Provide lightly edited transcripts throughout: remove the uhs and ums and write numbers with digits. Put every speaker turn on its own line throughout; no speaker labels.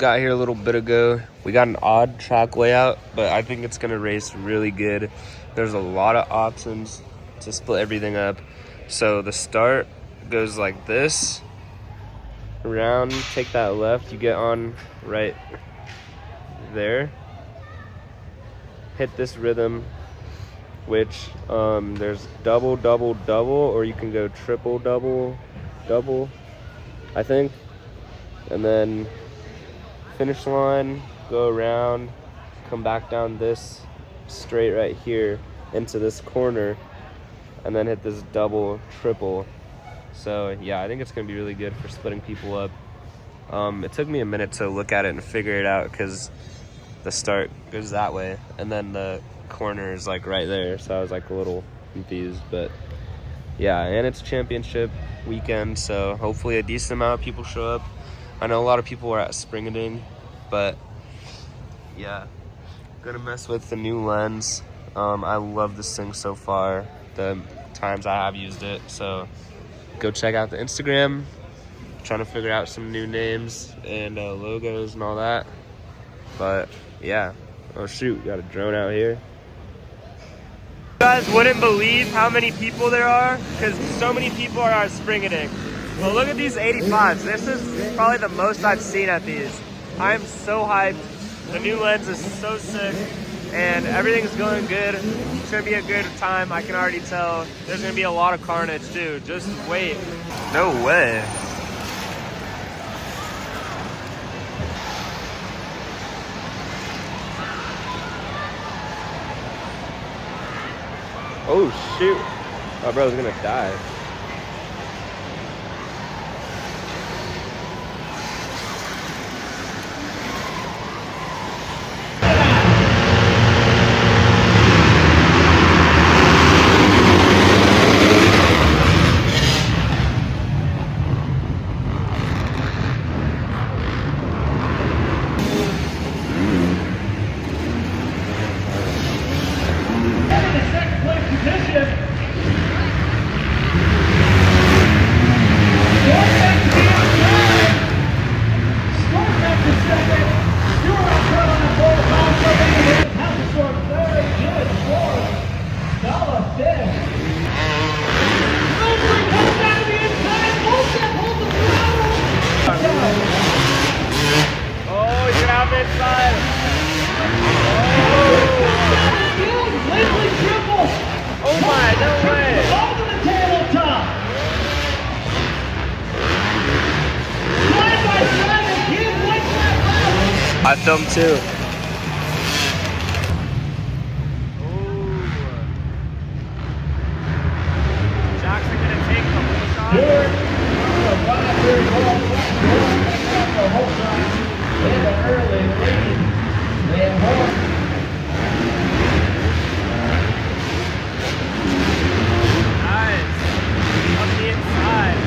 got here a little bit ago. We got an odd track layout, but I think it's gonna race really good. There's a lot of options to split everything up. So the start goes like this. Around, take that left, you get on right there. Hit this rhythm, which there's double, double, double, or you can go triple, double, double, I think. And then finish line, go around, come back down this straight right here into this corner, and then hit this double, triple. So yeah, I think it's gonna be really good for splitting people up. It took me a minute to look at it and figure it out because the start goes that way and then the corner is like right there, so I was like a little confused. But yeah, and it's championship weekend, so hopefully a decent amount of people show up. I know a lot of people are at Springading, but yeah, gonna mess with the new lens. I love this thing so far, the times I have used it, so go check out the Instagram. Trying to figure out some new names and logos and all that. But yeah, oh shoot, got a drone out here. You guys wouldn't believe how many people there are because so many people are at Springading. But look at these 85s. This is probably the most I've seen at these. I'm so hyped. The new lens is so sick and everything's going good. It's gonna be a good time. I can already tell. There's gonna be a lot of carnage too. Just wait. No way. Oh shoot, my bro's gonna die. I filmed too. Jackson gonna take the whole shot. Nice. Up the inside.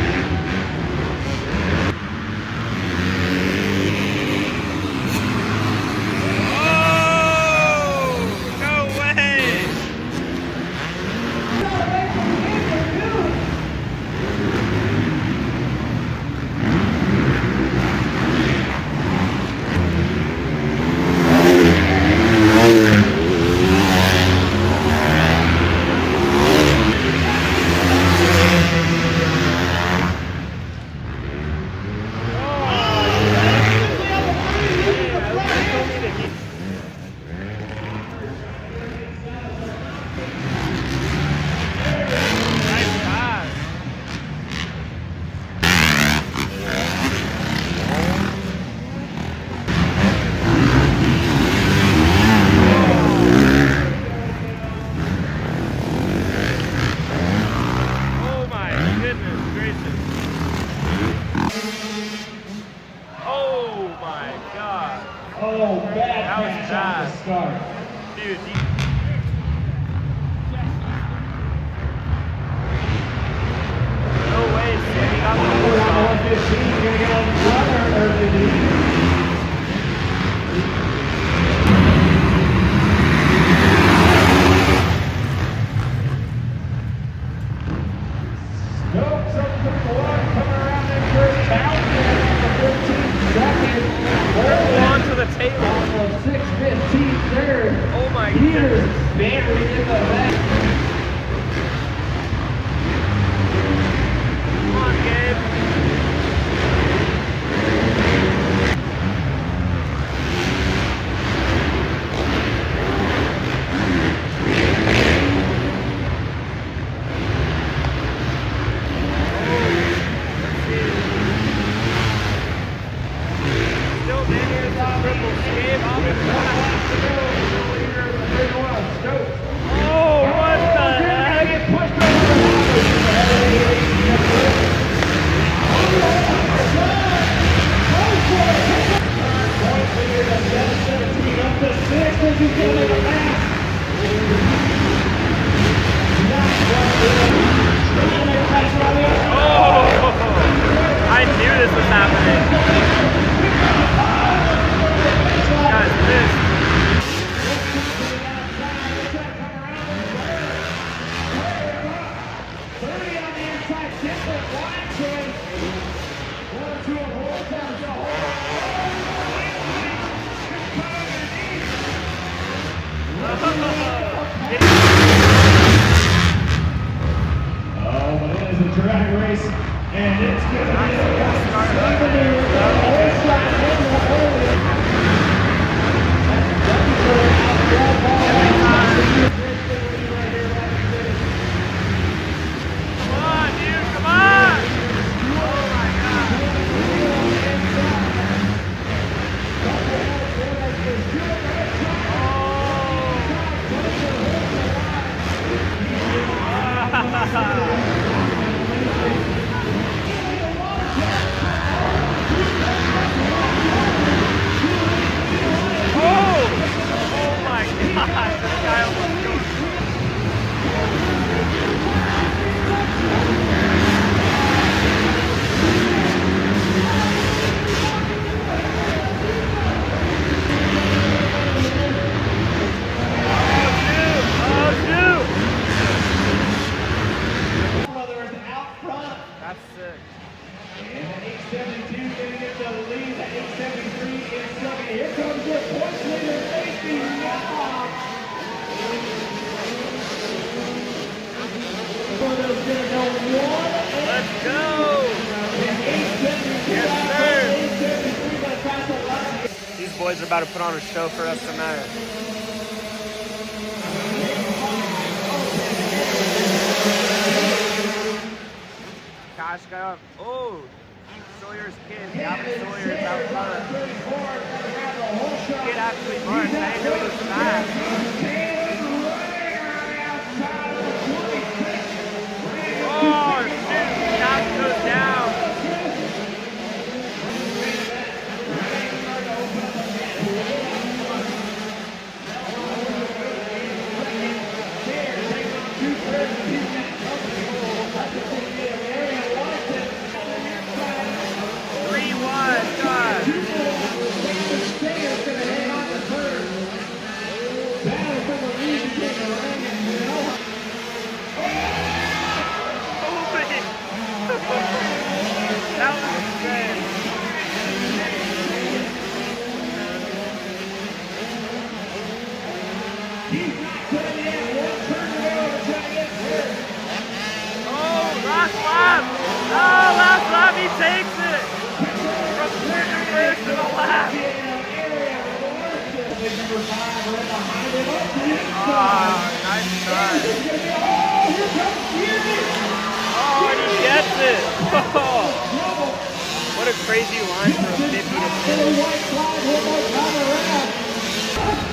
Oh, bad catch on the start.
Dude, no way, Sammy got the whole shot.
115, you're going to get another early lead. Stokes up to the one, coming around in first out there on the 15th second. Oh, but it is a drag race, and it's going to be a Holeshots in the early.
Come on, dude, come on! Oh my God. Oh my God, this guy almost goes. Oh shoot!
Brothers out front.
That's sick.
And the 872 getting into the lead. The 873 is second. Here comes your points leader, safety now. Moto's gonna go 1.
Let's go!
And 872
Yes,
out
sir.
front. 873 gonna pass the last.
These boys are about to put on a show for us tonight. Cash guy up. Oh, Sawyer's kid. Gavin Sawyer's out front. Kid actually marched. I didn't know he was fast. Oh, shoot. Cash goes down. That was insane. Oh, last lap! Oh, last lap, he takes it! From second place to the lap! Oh, nice start. Oh, and he gets it! Oh, what a crazy line for a 50 to finish.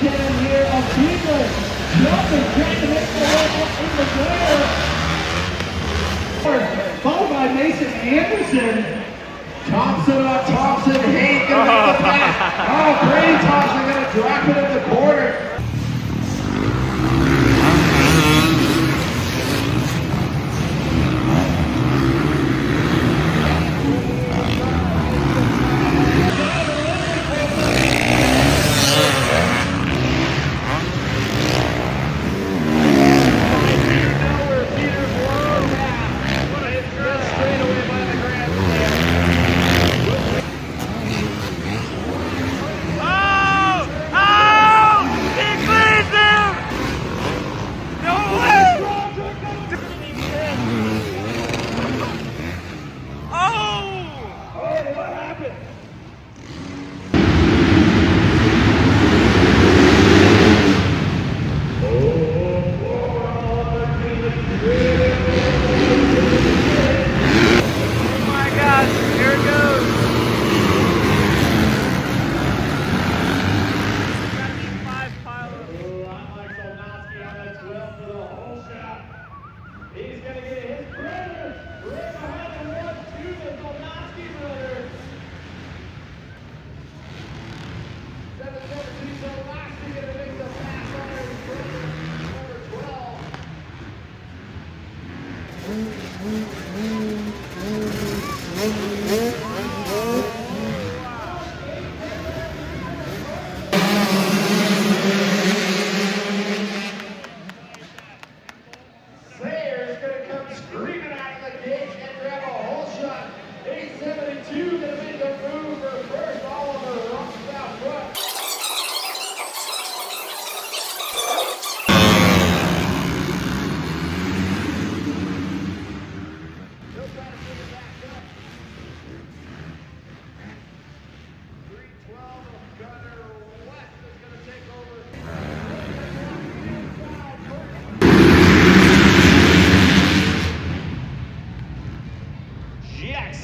Here of Cleveland, jumping, trying to make the way up in the glare. Followed by Mason Anderson. Thompson on Thompson. Hayes gonna make the pass. Oh, Brady Thompson gonna drop it in the corner.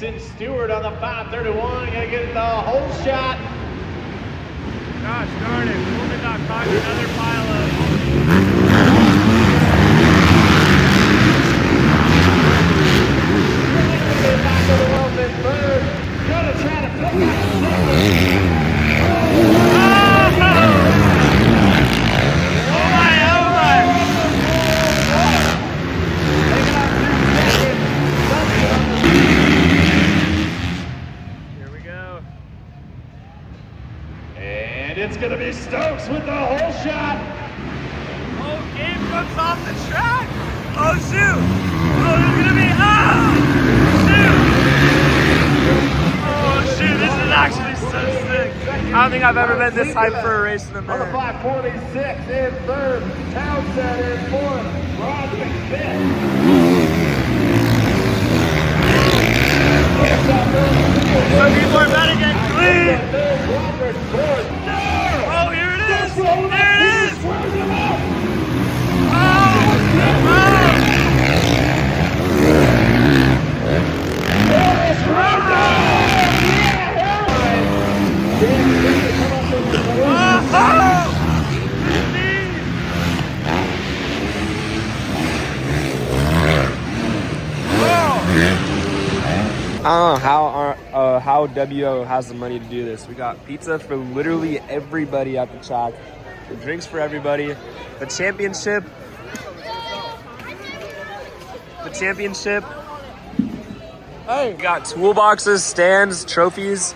Dixon Stewart on the 531. Gonna get the whole shot.
Gosh darn it, we only got caught in another pile of.
Back to the world in third. Gonna try to pick up
Here we go.
and it's gonna be Stokes with the whole shot.
Oh, Gabe comes off the track. Oh shoot. Oh, it's gonna be shoot. Oh shoot, this is actually so sick. I don't think I've ever been this hyped for a race in a
On the
minute.
546 in third, Townsend in fourth, Roderick fifth.
Some people are betting it clean.
Roderick fourth.
Oh, here it is. There it is.
I don't know how WO has the money to do this. We got pizza for literally everybody at the track, the drinks for everybody, the championship. Hey, we got toolboxes, stands, trophies.